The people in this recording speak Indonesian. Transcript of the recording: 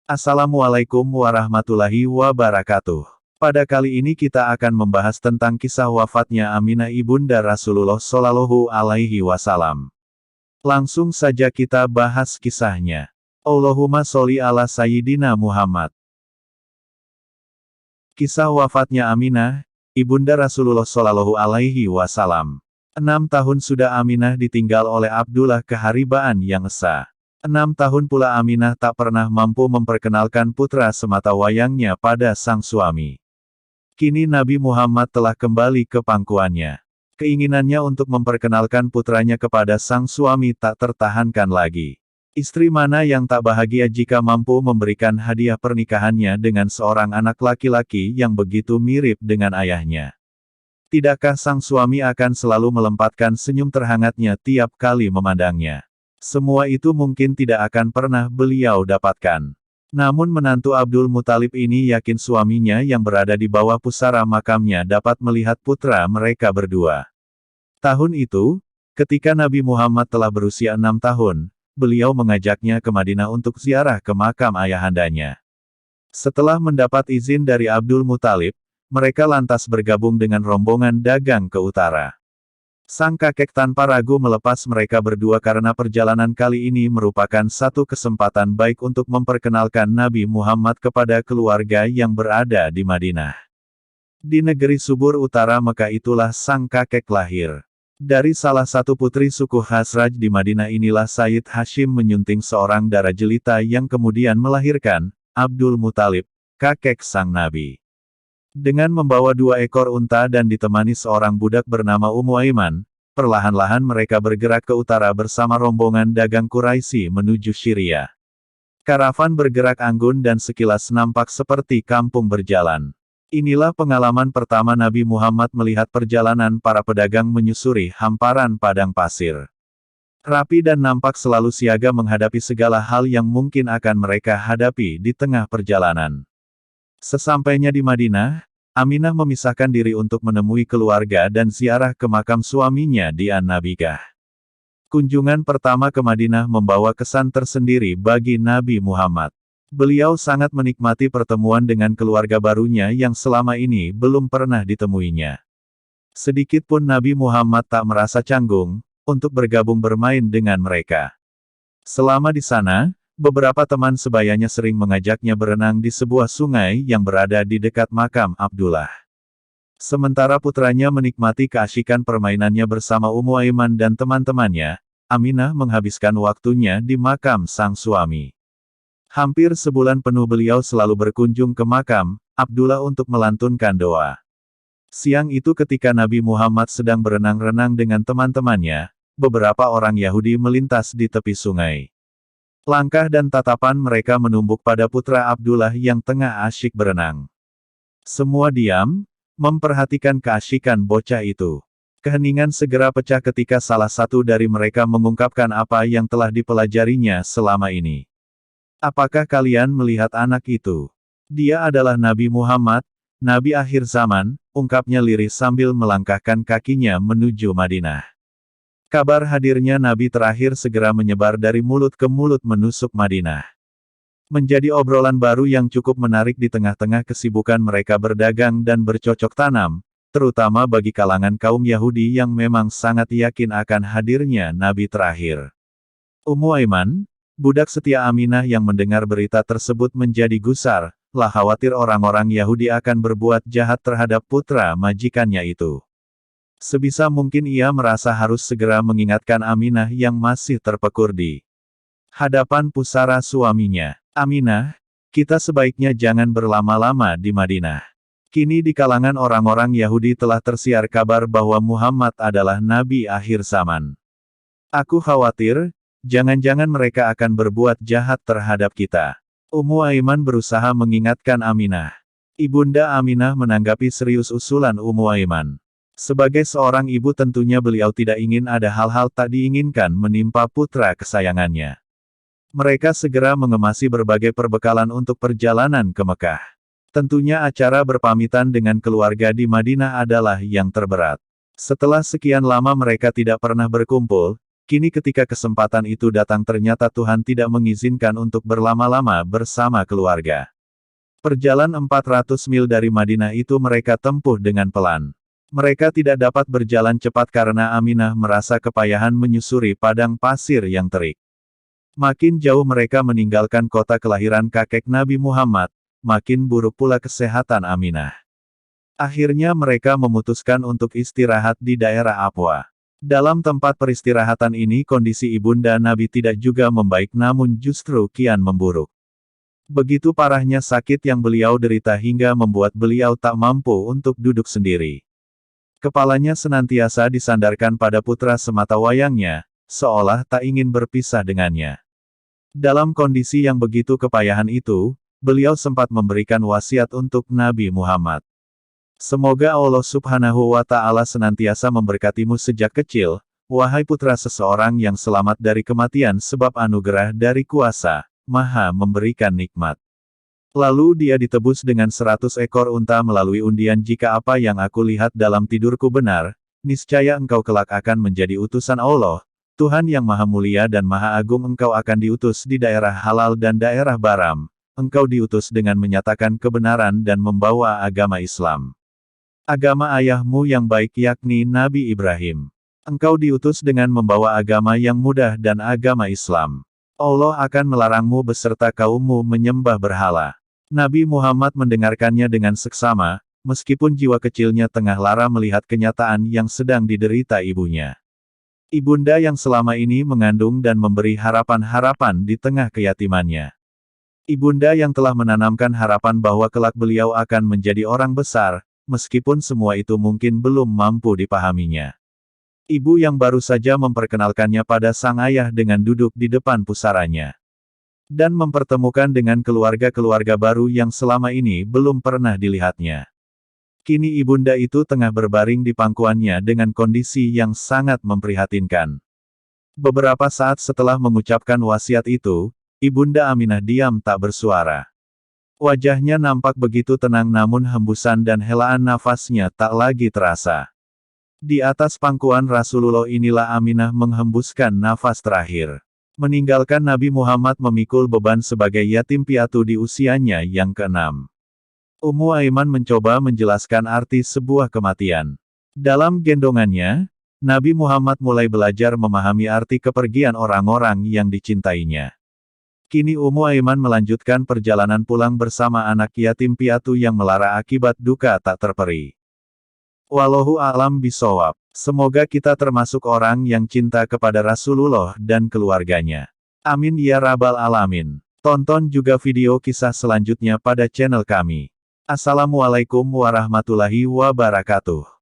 Assalamualaikum warahmatullahi wabarakatuh. Pada kali ini kita akan membahas tentang kisah wafatnya Aminah ibunda Rasulullah Shallallahu Alaihi Wasallam. Langsung saja kita bahas kisahnya. Allahumma sholli ala Sayyidina Muhammad. Kisah wafatnya Aminah, ibunda Rasulullah Shallallahu Alaihi Wasallam. 6 tahun sudah Aminah ditinggal oleh Abdullah keharibaan yang esa. 6 tahun pula Aminah tak pernah mampu memperkenalkan putra semata wayangnya pada sang suami. Kini Nabi Muhammad telah kembali ke pangkuannya. Keinginannya untuk memperkenalkan putranya kepada sang suami tak tertahankan lagi. Istri mana yang tak bahagia jika mampu memberikan hadiah pernikahannya dengan seorang anak laki-laki yang begitu mirip dengan ayahnya? Tidakkah sang suami akan selalu melempatkan senyum terhangatnya tiap kali memandangnya? Semua itu mungkin tidak akan pernah beliau dapatkan. Namun menantu Abdul Muthalib ini yakin suaminya yang berada di bawah pusara makamnya dapat melihat putra mereka berdua. Tahun itu, ketika Nabi Muhammad telah berusia 6 tahun, beliau mengajaknya ke Madinah untuk ziarah ke makam ayahandanya. Setelah mendapat izin dari Abdul Muthalib, mereka lantas bergabung dengan rombongan dagang ke utara. Sang kakek tanpa ragu melepas mereka berdua karena perjalanan kali ini merupakan satu kesempatan baik untuk memperkenalkan Nabi Muhammad kepada keluarga yang berada di Madinah. Di negeri subur utara Mekah itulah sang kakek lahir. Dari salah satu putri suku Khazraj di Madinah inilah Sayyid Hashim menyunting seorang darah jelita yang kemudian melahirkan Abdul Muthalib, kakek sang Nabi. Dengan membawa 2 ekor unta dan ditemani seorang budak bernama Ummu Aiman, perlahan-lahan mereka bergerak ke utara bersama rombongan dagang Quraisy menuju Syria. Karavan bergerak anggun dan sekilas nampak seperti kampung berjalan. Inilah pengalaman pertama Nabi Muhammad melihat perjalanan para pedagang menyusuri hamparan padang pasir. Rapi dan nampak selalu siaga menghadapi segala hal yang mungkin akan mereka hadapi di tengah perjalanan. Sesampainya di Madinah, Aminah memisahkan diri untuk menemui keluarga dan ziarah ke makam suaminya di An-Nabigah. Kunjungan pertama ke Madinah membawa kesan tersendiri bagi Nabi Muhammad. Beliau sangat menikmati pertemuan dengan keluarga barunya yang selama ini belum pernah ditemuinya. Sedikit pun Nabi Muhammad tak merasa canggung untuk bergabung bermain dengan mereka. Selama di sana, beberapa teman sebayanya sering mengajaknya berenang di sebuah sungai yang berada di dekat makam Abdullah. Sementara putranya menikmati keasyikan permainannya bersama Ummu Aiman dan teman-temannya, Aminah menghabiskan waktunya di makam sang suami. Hampir sebulan penuh beliau selalu berkunjung ke makam Abdullah untuk melantunkan doa. Siang itu ketika Nabi Muhammad sedang berenang-renang dengan teman-temannya, beberapa orang Yahudi melintas di tepi sungai. Langkah dan tatapan mereka menumbuk pada putra Abdullah yang tengah asyik berenang. Semua diam, memperhatikan keasyikan bocah itu. Keheningan segera pecah ketika salah satu dari mereka mengungkapkan apa yang telah dipelajarinya selama ini. Apakah kalian melihat anak itu? Dia adalah Nabi Muhammad, Nabi akhir zaman, ungkapnya lirih sambil melangkahkan kakinya menuju Madinah. Kabar hadirnya Nabi terakhir segera menyebar dari mulut ke mulut menusuk Madinah. Menjadi obrolan baru yang cukup menarik di tengah-tengah kesibukan mereka berdagang dan bercocok tanam, terutama bagi kalangan kaum Yahudi yang memang sangat yakin akan hadirnya Nabi terakhir. Ummu Aiman, budak setia Aminah yang mendengar berita tersebut menjadi gusar, lah khawatir orang-orang Yahudi akan berbuat jahat terhadap putra majikannya itu. Sebisa mungkin ia merasa harus segera mengingatkan Aminah yang masih terpekur di hadapan pusara suaminya. Aminah, kita sebaiknya jangan berlama-lama di Madinah. Kini di kalangan orang-orang Yahudi telah tersiar kabar bahwa Muhammad adalah Nabi akhir zaman. Aku khawatir, jangan-jangan mereka akan berbuat jahat terhadap kita. Ummu Aiman berusaha mengingatkan Aminah. Ibunda Aminah menanggapi serius usulan Ummu Aiman. Sebagai seorang ibu tentunya beliau tidak ingin ada hal-hal tak diinginkan menimpa putra kesayangannya. Mereka segera mengemasi berbagai perbekalan untuk perjalanan ke Mekah. Tentunya acara berpamitan dengan keluarga di Madinah adalah yang terberat. Setelah sekian lama mereka tidak pernah berkumpul, Kini ketika kesempatan itu datang ternyata Tuhan tidak mengizinkan untuk berlama-lama bersama keluarga. Perjalanan 400 mil dari Madinah itu mereka tempuh dengan pelan. Mereka tidak dapat berjalan cepat karena Aminah merasa kepayahan menyusuri padang pasir yang terik. Makin jauh mereka meninggalkan kota kelahiran kakek Nabi Muhammad, makin buruk pula kesehatan Aminah. Akhirnya mereka memutuskan untuk istirahat di daerah Abwa. Dalam tempat peristirahatan ini kondisi ibunda Nabi tidak juga membaik namun justru kian memburuk. Begitu parahnya sakit yang beliau derita hingga membuat beliau tak mampu untuk duduk sendiri. Kepalanya senantiasa disandarkan pada putra sematawayangnya, seolah tak ingin berpisah dengannya. Dalam kondisi yang begitu kepayahan itu, beliau sempat memberikan wasiat untuk Nabi Muhammad. Semoga Allah Subhanahu wa Ta'ala senantiasa memberkatimu sejak kecil, wahai putra seseorang yang selamat dari kematian sebab anugerah dari kuasa, Maha memberikan nikmat. Lalu dia ditebus dengan 100 ekor unta melalui undian jika apa yang aku lihat dalam tidurku benar, niscaya engkau kelak akan menjadi utusan Allah, Tuhan yang Maha Mulia dan Maha Agung engkau akan diutus di daerah halal dan daerah Baram, engkau diutus dengan menyatakan kebenaran dan membawa agama Islam. Agama ayahmu yang baik yakni Nabi Ibrahim. Engkau diutus dengan membawa agama yang mudah dan agama Islam. Allah akan melarangmu beserta kaummu menyembah berhala. Nabi Muhammad mendengarkannya dengan seksama, meskipun jiwa kecilnya tengah lara melihat kenyataan yang sedang diderita ibunya. Ibunda yang selama ini mengandung dan memberi harapan-harapan di tengah keyatimannya. Ibunda yang telah menanamkan harapan bahwa kelak beliau akan menjadi orang besar, meskipun semua itu mungkin belum mampu dipahaminya. Ibu yang baru saja memperkenalkannya pada sang ayah dengan duduk di depan pusaranya. Dan mempertemukan dengan keluarga-keluarga baru yang selama ini belum pernah dilihatnya. Kini ibunda itu tengah berbaring di pangkuannya dengan kondisi yang sangat memprihatinkan. Beberapa saat setelah mengucapkan wasiat itu, ibunda Aminah diam tak bersuara. Wajahnya nampak begitu tenang namun hembusan dan helaan nafasnya tak lagi terasa. Di atas pangkuan Rasulullah inilah Aminah menghembuskan nafas terakhir. Meninggalkan Nabi Muhammad memikul beban sebagai yatim piatu di usianya yang ke-6. Ummu Aiman mencoba menjelaskan arti sebuah kematian. Dalam gendongannya, Nabi Muhammad mulai belajar memahami arti kepergian orang-orang yang dicintainya. Kini Ummu Aiman melanjutkan perjalanan pulang bersama anak yatim piatu yang melara akibat duka tak terperi. Wallahu a'lam bishawab. Semoga kita termasuk orang yang cinta kepada Rasulullah dan keluarganya. Amin ya rabbal alamin. Tonton juga video kisah selanjutnya pada channel kami. Assalamualaikum warahmatullahi wabarakatuh.